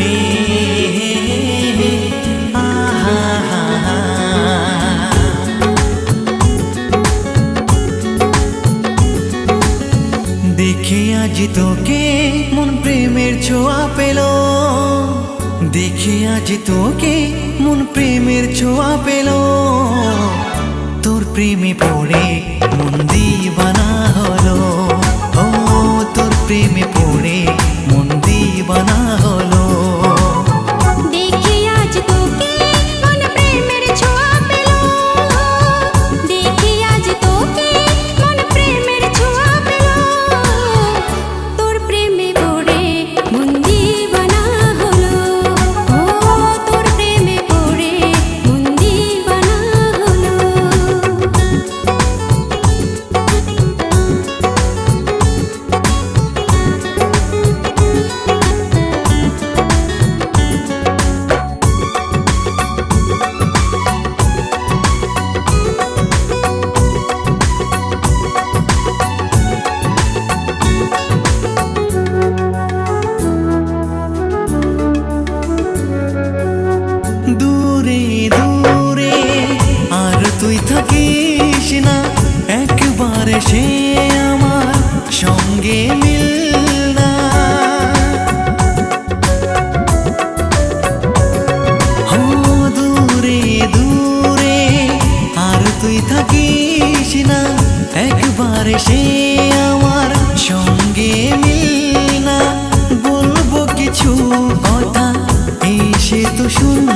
এ আহা দেখে আজ তোকে মন প্রেমের ছোঁয়া পেল, দেখে আজ তোকে মন প্রেমের ছোঁয়া পেল। তোর প্রেমে পড়ে মন দিবানা হলো, ও তোর প্রেমে পড়ে মন দিবানা হলো। দেখে আজ তোকে মন প্রেমের ছোঁয়া পেল, দেখে আজ তোকে মন প্রেমের ছোঁয়া পেল। তোর প্রেমে পড়ে মন দিবানা হলো, ও তোর প্রেমে পড়ে মন দিবানা হলো। দূরে দূরে আর তুই থাকিস না, একবারে সে আমার সঙ্গে মিল না। ও দূরে দূরে আর তুই থাকিস না, একবারে সে আমার সঙ্গে মিল না। বলবো কিছু কথা এসে তো শুন